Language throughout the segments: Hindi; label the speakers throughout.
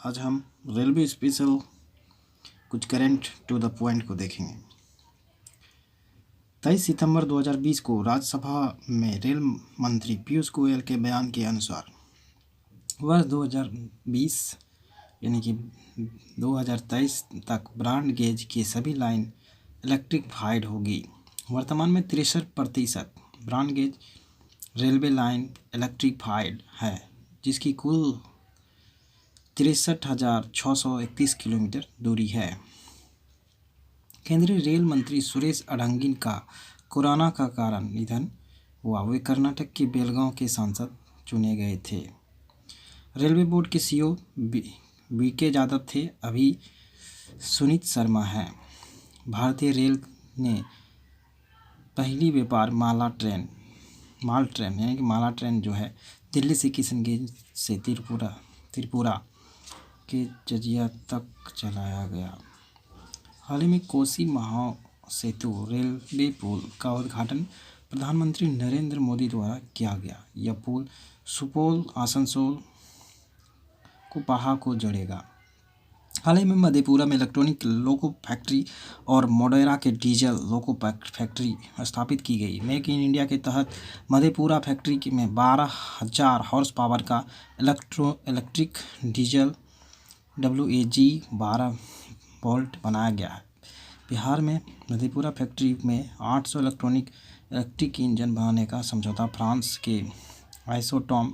Speaker 1: आज हम रेलवे स्पेशल कुछ करंट टू द पॉइंट को देखेंगे। 23 सितंबर 2020 को राज्यसभा में रेल मंत्री पीयूष गोयल के बयान के अनुसार वर्ष 2020 यानी कि 2023 तक ब्रॉड गेज की सभी लाइन इलेक्ट्रिफाइड होगी। वर्तमान में 63% broad gauge railway line electrified है, जिसकी कुल 63,631 किलोमीटर दूरी है। केंद्रीय रेल मंत्री सुरेश अंगड़ी का कोरोना का कारण निधन हुआ। वे कर्नाटक के बेलगांव के सांसद चुने गए थे। रेलवे बोर्ड के सीईओ बीके यादव थे, अभी सुनीत शर्मा हैं। भारतीय रेल ने पहली व्यापार माल ट्रेन यानी कि माला ट्रेन जो है दिल्ली से किशनगंज से त्रिपुरा के जजिया तक चलाया गया। हाल ही में कोसी महासेतु रेलवे पुल का उद्घाटन प्रधानमंत्री नरेंद्र मोदी द्वारा किया गया। यह पुल सुपौल आसनसोल कुपाहा को जोड़ेगा। हाल ही में मधेपुरा में इलेक्ट्रॉनिक लोको फैक्ट्री और मोडेरा के डीजल लोको फैक्ट्री स्थापित की गई। मेक इन इंडिया के तहत मधेपुरा फैक्ट्री में 12,000 हॉर्स पावर का इलेक्ट्रिक डीजल WAG 12 वोल्ट बनाया गया है। बिहार में मधेपुरा फैक्ट्री में 800 इलेक्ट्रिक इंजन बनाने का समझौता फ्रांस के आइसोटॉम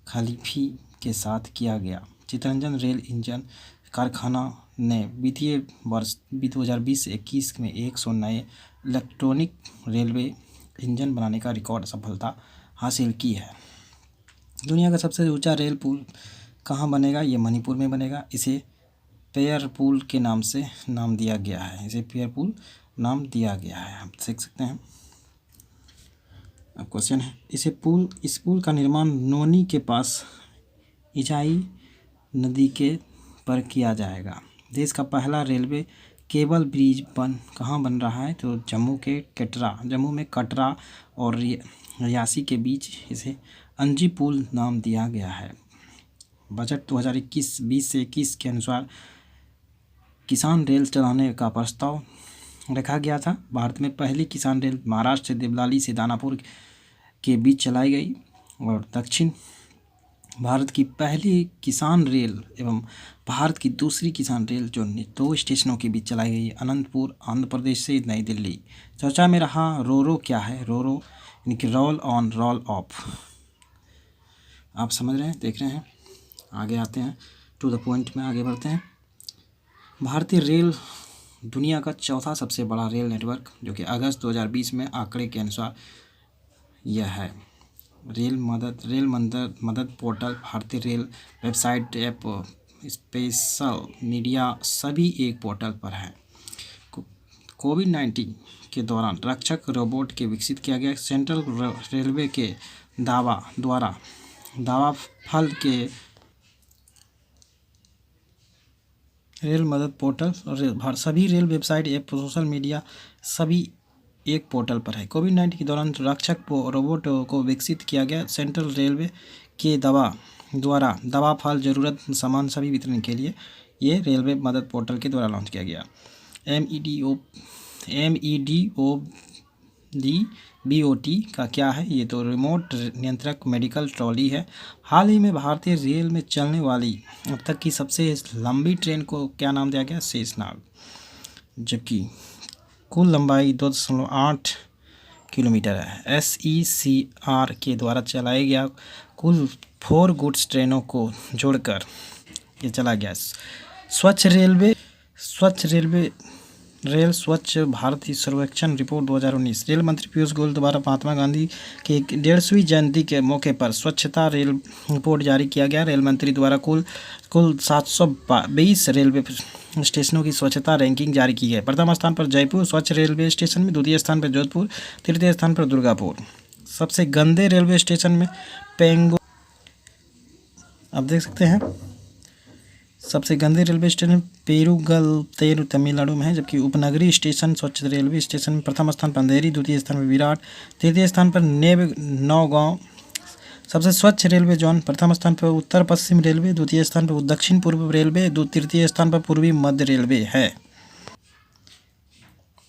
Speaker 1: खलीफी के साथ किया गया। चितरंजन रेल इंजन कारखाना ने वित्तीय वर्ष 2020-21 में 100 नए इलेक्ट्रॉनिक रेलवे इंजन बनाने का रिकॉर्ड सफलता हासिल की है। दुनिया का सबसे ऊंचा रेल पुल कहाँ बनेगा? ये मणिपुर में बनेगा। इसे पेयर पुल के नाम से नाम दिया गया है। आप देख सकते हैं। अब क्वेश्चन है, इस पुल का निर्माण नोनी के पास इजाई नदी के पर किया जाएगा। देश का पहला रेलवे केबल ब्रिज कहाँ बन रहा है? तो जम्मू में कटरा और रियासी के बीच इसे अंजी पुल नाम दिया गया है। बजट 2021 से 21 के अनुसार किसान रेल चलाने का प्रस्ताव रखा गया था। भारत में पहली किसान रेल महाराष्ट्र से देवलाली से दानापुर के बीच चलाई गई और दक्षिण भारत की पहली किसान रेल एवं भारत की दूसरी किसान रेल जो 2 स्टेशनों के बीच चलाई गई, अनंतपुर आंध्र प्रदेश से नई दिल्ली। चर्चा में रहा रोरो क्या है? रोरो यानी कि रोल ऑन रोल ऑफ। आप समझ रहे हैं, देख रहे हैं। आगे आते हैं, टू द पॉइंट में आगे बढ़ते हैं। भारतीय रेल दुनिया का चौथा सबसे बड़ा रेल नेटवर्क, जो कि अगस्त 2020 में आंकड़े के अनुसार यह है। रेल मदद पोर्टल, भारतीय rail website, app, special media सभी एक पोर्टल पर है। कोविड-19 के दौरान रक्षक रोबोट के विकसित किया गया। सेंट्रल रेलवे के दावा फल के रेल मदद पोर्टल और सभी rail website, app, social media सभी एक पोर्टल पर है। कोविड-19 के दौरान रक्षक रोबोट को विकसित किया गया। सेंट्रल रेलवे के द्वारा दवा फल जरूरत सामान सभी वितरण के लिए ये रेलवे मदद पोर्टल के द्वारा लॉन्च किया गया। BOT का क्या है? ये तो रिमोट नियंत्रक मेडिकल ट्रॉली है। हाल ही में भारतीय रेल में चलने वाली अब तक की सबसे लंबी ट्रेन को क्या नाम दिया गया? शेषनाग। जबकि कुल लंबाई 2.8 किलोमीटर है। SECR के द्वारा चलाया गया कुल 4 गुड्स ट्रेनों को जोड़कर ये चला गया। स्वच्छ भारत सर्वेक्षण रिपोर्ट 2019। रेल मंत्री पीयूष गोयल द्वारा महात्मा गांधी के 150वीं जयंती के मौके पर स्वच्छता रेल रिपोर्ट जारी किया गया। रेल मंत्री द्वारा कुल 720 रेलवे स्टेशनों की स्वच्छता रैंकिंग जारी की है। प्रथम स्थान पर जयपुर स्वच्छ रेलवे स्टेशन में, द्वितीय स्थान पर जोधपुर, तृतीय स्थान पर दुर्गापुर। सबसे गंदे रेलवे स्टेशन में आप देख सकते हैं। सबसे गंदे रेलवे स्टेशन पेरुगलतेरु तमिलनाडु में है। जबकि उपनगरीय स्टेशन स्वच्छ रेलवे स्टेशन में प्रथम स्थान पर अंधेरी, द्वितीय स्थान पर विराट, तृतीय स्थान पर नौगांव, सबसे स्वच्छ रेलवे जोन प्रथम स्थान पर उत्तर पश्चिम रेलवे, द्वितीय स्थान पर दक्षिण पूर्व रेलवे, तृतीय स्थान पर पूर्वी मध्य रेलवे है।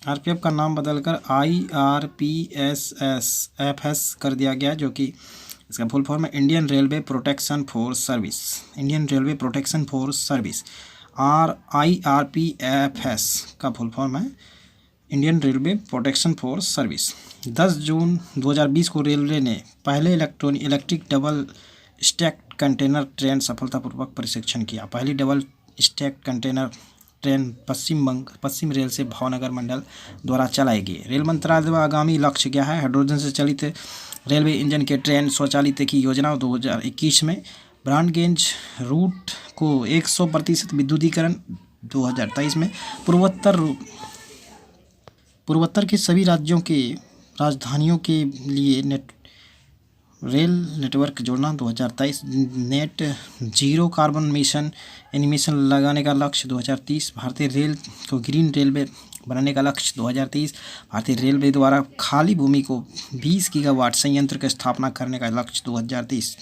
Speaker 1: आरपीएफ का नाम बदलकर IRPSSFS कर दिया गया, जो कि इसका फुल फॉर्म है Indian railway protection force service. Indian railway protection force service IRPFS का फुल फॉर्म है Indian railway protection force service. 10 जून 2020 को रेलवे ने पहले electric double stack container train सफलतापूर्वक परीक्षण किया। पहली डबल स्टैक कंटेनर ट्रेन पश्चिम रेल से भावनगर मंडल द्वारा चलाई गई। रेल मंत्रालय द्वारा आगामी लक्ष्य क्या है? हाइड्रोजन से चलित रेलवे इंजन के ट्रेन स्वचालित की योजना 2021 में, ब्रॉडगेज रूट को 100% विद्युतीकरण 2023 में, पूर्वोत्तर के सभी राज्यों के राजधानियों के लिए रेल नेटवर्क जोड़ना 2023, net zero carbon mission animation लगाने का लक्ष्य 2030, भारतीय रेल को ग्रीन रेलवे बनाने का लक्ष्य 2030, भारतीय रेलवे द्वारा खाली भूमि को 20 गीगावाट संयंत्र की स्थापना करने का लक्ष्य 2030।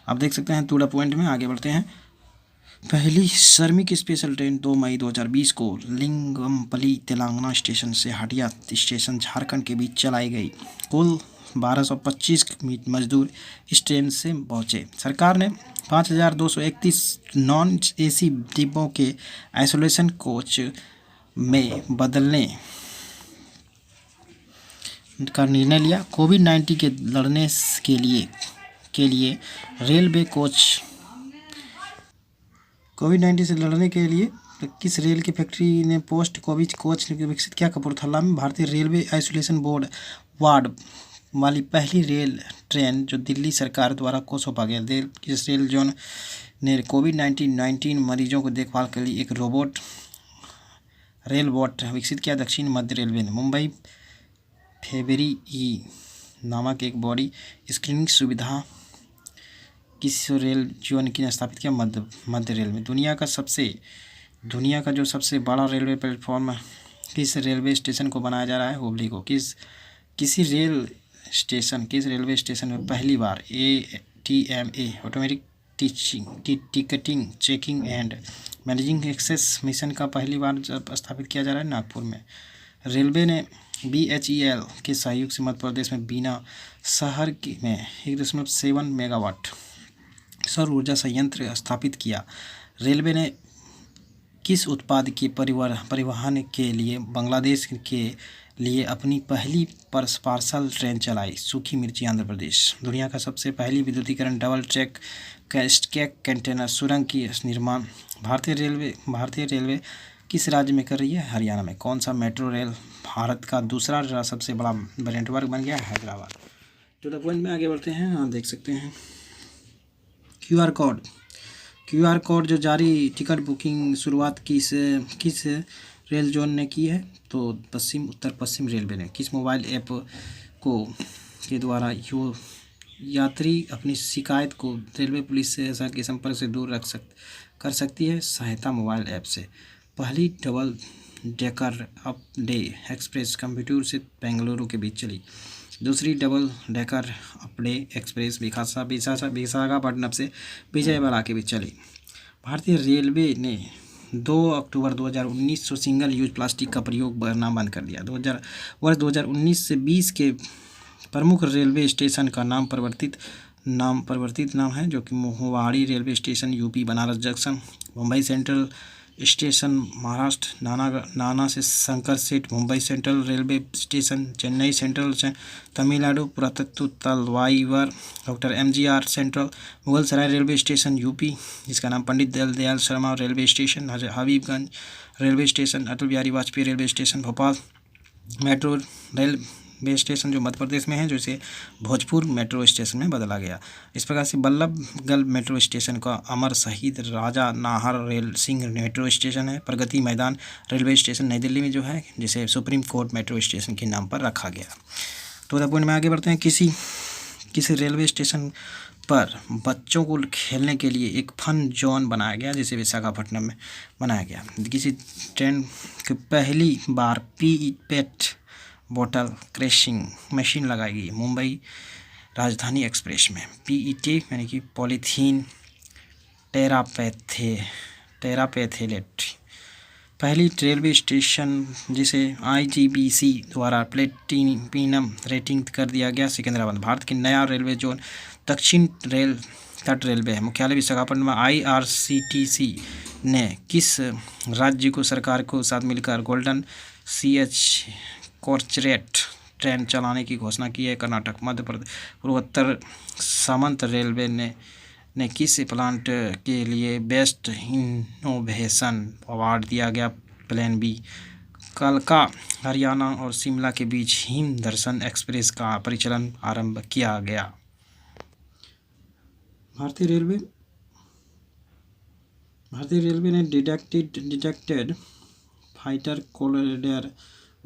Speaker 1: आप देख सकते हैं टू द पॉइंट में आगे बढ़ते हैं। पहली श्रमिक स्पेशल ट्रेन 2 मई 2020 को लिंगमपल्ली तेलंगाना स्टेशन से हटिया स्टेशन झारखंड के बीच चलाई गई। कुल 1225 मजदूर इस ट्रेन से पहुंचे। सरकार ने 5231 नॉन AC डिब्बों के आइसोलेशन कोच में बदलने का निर्णय लिया। कोविड-19 के लड़ने के लिए रेलवे कोविड-19 से लड़ने के लिए किस रेल की फैक्ट्री ने पोस्ट कोविड कोच विकसित किया? कपूरथला में। भारतीय रेलवे आइसोलेशन वार्ड वाली पहली रेल ट्रेन जो दिल्ली सरकार द्वारा को सौंपा गया। किस रेल जोन ने कोविड-19 मरीजों को देखभाल के लिए एक रेलबोट विकसित किया? दक्षिण मध्य रेलवे ने। मुंबई फेबरी नामक एक बॉडी स्क्रीनिंग सुविधा किस रेल जोन की ने स्थापित किया? मध्य रेल में। दुनिया का जो सबसे बड़ा रेलवे प्लेटफॉर्म किस रेलवे स्टेशन को बनाया जा रहा है? हुबली को। किस रेलवे स्टेशन में पहली बार ATMA automatic ticketing checking and managing access mission का पहली बार स्थापित किया जा रहा है? नागपुर में। रेलवे ने BHEL के सहयोग से मध्य प्रदेश में बीना शहर में 1.7 मेगावाट सौर ऊर्जा संयंत्र स्थापित किया। रेलवे ने किस उत्पाद के परिवहन के लिए बांग्लादेश के लिए अपनी पहली पार्सल ट्रेन चलाई? सूखी मिर्ची आंध्र प्रदेश। दुनिया का सबसे पहली विद्युतीकरण डबल ट्रैक कंटेनर सुरंग की निर्माण भारतीय रेलवे किस राज्य में कर रही है? हरियाणा में। कौन सा मेट्रो रेल भारत का दूसरा सबसे बड़ा नेटवर्क बन गया? हैदराबाद। टू द पॉइंट में आगे बढ़ते हैं। आप देख सकते हैं QR कोड जो जारी टिकट बुकिंग शुरुआत किस रेल जोन ने की है? तो उत्तर पश्चिम रेलवे ने। किस मोबाइल ऐप के द्वारा यात्री अपनी शिकायत को रेलवे पुलिस से के संपर्क से दूर कर सकती है? सहायता मोबाइल ऐप से। पहली double decker up day express computer से बेंगलुरु के बीच चली। दूसरी double decker up day express Visakhapatnam से विजयवाड़ा के बीच चली। भारतीय रेलवे ने 2 अक्टूबर 2019 को सिंगल यूज प्लास्टिक का प्रयोग करना बंद कर दिया। वर्ष 2019 से 20 के प्रमुख रेलवे स्टेशन का नाम परिवर्तित नाम है, जो कि Mohadi railway station UP, Banaras junction Mumbai central station Maharashtra, Nana से Shankar Seth Mumbai central railway station, Chennai central Tamil Nadu, पुरातत्व Thalaivar doctor MGR central, Mughal Sarai railway station UP जिसका नाम Pandit Dayal Sharma railway station, Habibganj railway station, Atal Bihari Vajpayee railway station, Bhopal metro railway station जो मध्य प्रदेश में है, जो इसे भोजपुर मेट्रो स्टेशन में बदला गया। इस प्रकार से बल्लभगढ़ मेट्रो स्टेशन का अमर शहीद राजा नाहर रेल सिंह मेट्रो स्टेशन है। प्रगति मैदान रेलवे स्टेशन नई दिल्ली में जो है, जिसे सुप्रीम कोर्ट मेट्रो स्टेशन के नाम पर रखा गया। तो द पॉइंट में आगे बढ़ते हैं। किसी रेलवे स्टेशन पर बच्चों को खेलने के लिए एक फन जोन बनाया गया, जिसे विशाखापट्टनम में बनाया गया। किसी ट्रेन की पहली बार पेट बोतल क्रशिंग मशीन लगाई गई। मुंबई राजधानी एक्सप्रेस में। पीईटी यानी कि पॉलीथीन टेरापैथेलेट पहली रेलवे स्टेशन जिसे आईजीबीसी द्वारा प्लेटिनम रेटिंग कर दिया गया, सिकंदराबाद। भारत की नया रेलवे जोन दक्षिण रेल तट रेलवे है, मुख्यालय विशाखापट्टनम में। आईआरसीटीसी ने किस राज्य को सरकार को साथ मिलकर गोल्डन सीएच कॉर्पोरेट ट्रेन चलाने की घोषणा की है? कर्नाटक। मध्य प्रदेश। पूर्वोत्तर सामंत रेलवे ने किस प्लांट के लिए बेस्ट इनोवेशन अवार्ड दिया गया? Plan B. कलका हरियाणा और शिमला के बीच हिम दर्शन एक्सप्रेस का परिचालन आरंभ किया गया। भारतीय रेलवे ने detected fighter corridor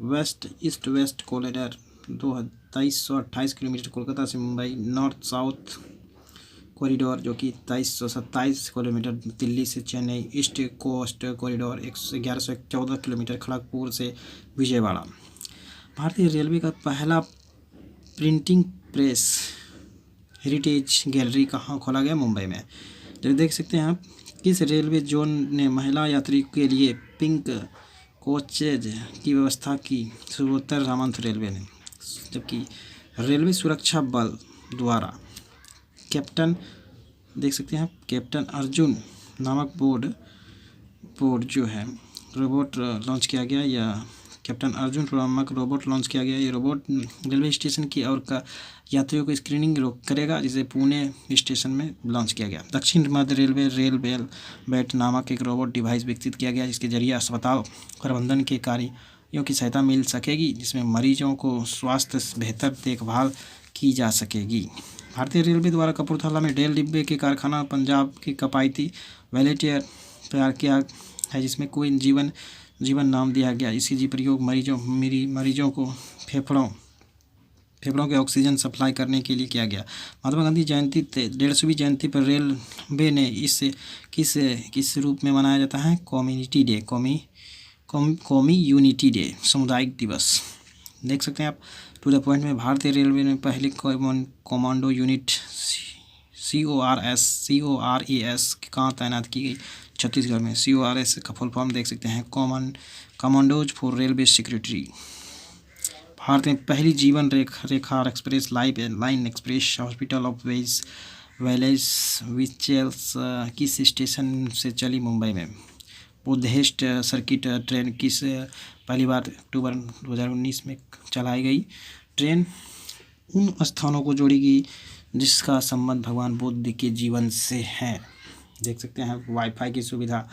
Speaker 1: west corridor 2328 kilometre Kolkata से मुंबई, नॉर्थ साउथ कॉरिडोर जो कि 2327 किलोमीटर दिल्ली से Chennai, east coast corridor 1114 kilometre Kharagpur से विजयवाड़ा। भारतीय रेलवे का पहला प्रिंटिंग प्रेस हेरिटेज गैलरी कहाँ खोला गया? मुंबई में। जो देख सकते हैं आप, किस रेलवे जोन ने महिला यात्री के लिए पिंक कोचेज की व्यवस्था की? पूर्वोत्तर सामंत रेलवे ने। जबकि रेलवे सुरक्षा बल द्वारा कैप्टन देख सकते हैं आप, कैप्टन अर्जुन नामक बोर्ड जो है रोबोट लॉन्च किया गया, या कैप्टन अर्जुन नामक रोबोट लॉन्च किया गया। ये रोबोट रेलवे स्टेशन की और का यात्रियों को स्क्रीनिंग करेगा, जिसे पुणे स्टेशन में लॉन्च किया गया। दक्षिण मध्य रेलवे रेल बेल बैट नामक एक रोबोट डिवाइस विकसित किया गया, जिसके जरिए अस्पताल प्रबंधन के कार्यों की सहायता मिल सकेगी, जिसमें मरीजों को स्वास्थ्य बेहतर देखभाल की जा सकेगी। भारतीय रेलवे द्वारा कपूरथला में रेल डिब्बे के कारखाना पंजाब की कपायती वैलेटियर तैयार किया है, जिसमें कोई जीवन नाम दिया गया। इसी प्रयोग मरीजों को फेफड़ों के ऑक्सीजन सप्लाई करने के लिए किया गया। महात्मा गांधी जयंती 150वीं जयंती पर रेलवे ने इसे किस रूप में मनाया जाता है? कम्युनिटी डे, कौमी यूनिटी डे, सामुदायिक दिवस। देख सकते हैं आप, टू द पॉइंट में भारतीय रेलवे ने पहली कमांडो यूनिट CORAS कहाँ तैनात की गई? छत्तीसगढ़ में। CORAS का फुल फॉर्म देख सकते हैं, commandos for railway security. Bharat में पहली Jeevan Rekha express line express hospital of wheels विचेल्स किस स्टेशन से चली? मुंबई में। बुद्धेस्ट सर्किट ट्रेन किस पहली बार अक्टूबर 2019 में चलाई गई? ट्रेन उन स्थानों को जोड़ेगी जिसका संबंध भगवान बुद्ध के जीवन से है। देख सकते हैं वाईफाई की सुविधा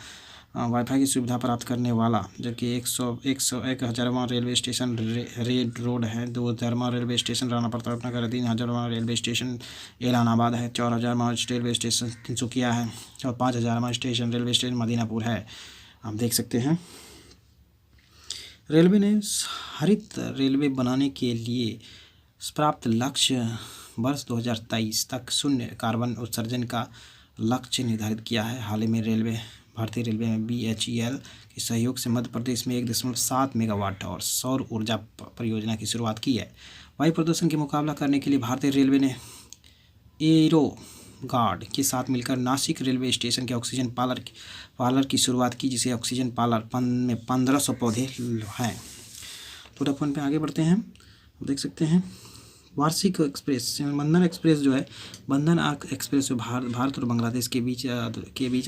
Speaker 1: प्राप्त करने वाला, जबकि 1000वां रेलवे स्टेशन रेड रोड है। 2000वां रेलवे स्टेशन राणा प्रताप नगर है। 3000वां रेलवे स्टेशन एलानाबाद है। 4000वां रेलवे स्टेशन तिनसुकिया है और 5000वां रेलवे स्टेशन मदीनापुर है। आप देख सकते हैं रेलवे ने हरित रेलवे बनाने के लिए प्राप्त लक्ष्य वर्ष 2023 तक शून्य कार्बन उत्सर्जन का लक्ष्य निर्धारित किया है। हाल ही में भारतीय रेलवे में BHEL के सहयोग से मध्य प्रदेश में 1.7 मेगावाट और सौर ऊर्जा परियोजना की शुरुआत की है। वायु प्रदूषण के मुकाबला करने के लिए भारतीय रेलवे ने एरो गार्ड के साथ मिलकर नासिक रेलवे स्टेशन के ऑक्सीजन पार्लर की शुरुआत की, जिसे ऑक्सीजन पार्लर में 1500 पौधे हैं। तो फोन पे आगे बढ़ते हैं। देख सकते हैं वार्षिक एक्सप्रेस बंधन एक्सप्रेस जो है, बंधन एक्सप्रेस जो भारत और बांग्लादेश के बीच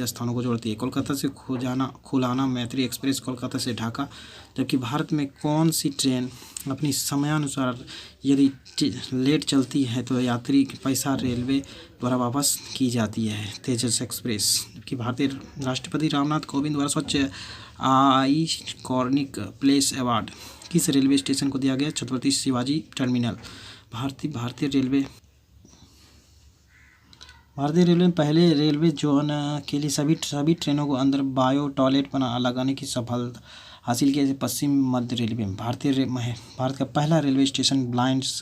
Speaker 1: स्थानों को जोड़ती है। कोलकाता से खुलाना मैत्री एक्सप्रेस कोलकाता से ढाका। जबकि भारत में कौन सी ट्रेन अपनी समयानुसार यदि लेट चलती है तो यात्री पैसा रेलवे द्वारा वापस की जाती है? तेजस एक्सप्रेस। जबकि भारतीय राष्ट्रपति रामनाथ कोविंद द्वारा स्वच्छ आइकॉनिक प्लेस अवार्ड किस रेलवे स्टेशन को दिया गया? छत्रपति शिवाजी टर्मिनल। भारतीय रेलवे में पहले रेलवे जोन के लिए सभी ट्रेनों को अंदर बायो टॉयलेट लगाने की सफलता हासिल की। पश्चिम मध्य रेलवे में भारत का पहला railway station blinds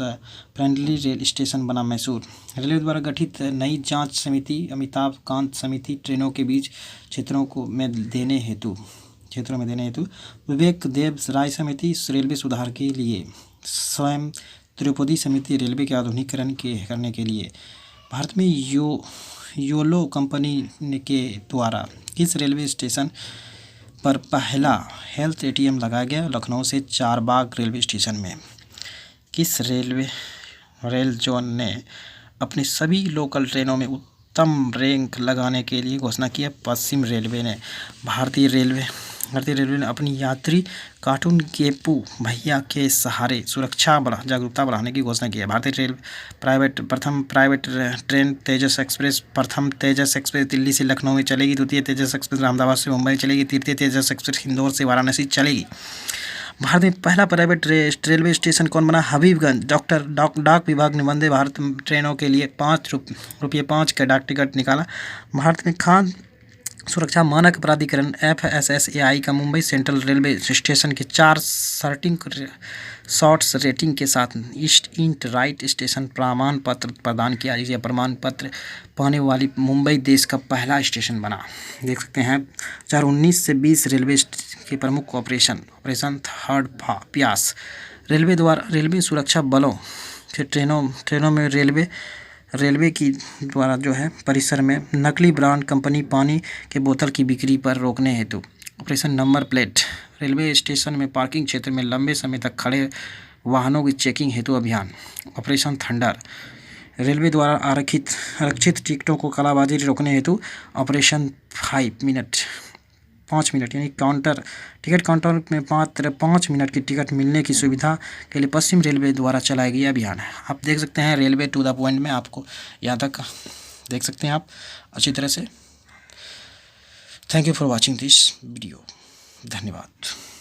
Speaker 1: friendly rail station बना मैसूर। रेलवे द्वारा गठित नई जांच समिति अमिताभ कांत समिति ट्रेनों के बीच क्षेत्रों में देने हेतु विवेक देव राय समिति रेलवे सुधार के लिए स्वयं त्रिपदी समिति रेलवे के आधुनिकीकरण करने के लिए भारत में योलो कंपनी के द्वारा किस रेलवे स्टेशन पर पहला हेल्थ एटीएम लगाया गया? लखनऊ से चारबाग रेलवे स्टेशन में। किस रेल जोन ने अपनी सभी लोकल ट्रेनों में उत्तम रैंक लगाने के लिए घोषणा की है? पश्चिम रेलवे ने। भारतीय रेलवे ने अपनी यात्री कार्टून गेपू भैया के सहारे जागरूकता बढ़ाने की घोषणा की है। भारतीय रेल प्रथम प्राइवेट ट्रेन तेजस एक्सप्रेस दिल्ली से लखनऊ में चलेगी। द्वितीय तेजस एक्सप्रेस अहमदाबाद से मुंबई चलेगी। तृतीय तेजस एक्सप्रेस इंदौर से वाराणसी चलेगी। भारत में पहला प्राइवेट रेलवे स्टेशन कौन बना? हबीबगंज। डाक विभाग ने वंदे भारत ट्रेनों के लिए ₹5 का डाक टिकट निकाला। भारत में खाद्य सुरक्षा मानक प्राधिकरण FSSAI का मुंबई सेंट्रल रेलवे स्टेशन के 4 शॉर्ट्स रेटिंग के साथ ईस्ट राइट स्टेशन प्रमाण पत्र प्रदान किया। यह प्रमाण पत्र पाने वाली मुंबई देश का पहला स्टेशन बना। देख सकते हैं 2019 से 20 रेलवे के प्रमुख ऑपरेशन थर्ड प्यास रेलवे द्वारा रेलवे सुरक्षा बलों के ट्रेनों में रेलवे की द्वारा जो है परिसर में नकली ब्रांड कंपनी पानी के बोतल की बिक्री पर रोकने हेतु operation number plate railway station में पार्किंग क्षेत्र में लंबे समय तक खड़े वाहनों की चेकिंग हेतु अभियान। ऑपरेशन थंडर रेलवे द्वारा आरक्षित टिकटों को कालाबाजारी रोकने हेतु ऑपरेशन 5 मिनट यानी टिकट काउंटर में मात्र 5 मिनट की टिकट मिलने की सुविधा के लिए पश्चिम रेलवे द्वारा चलाया गया अभियान है। आप देख सकते हैं रेलवे टू द पॉइंट में आपको यहाँ तक देख सकते हैं आप अच्छी तरह से। Thank you for watching this video. धन्यवाद।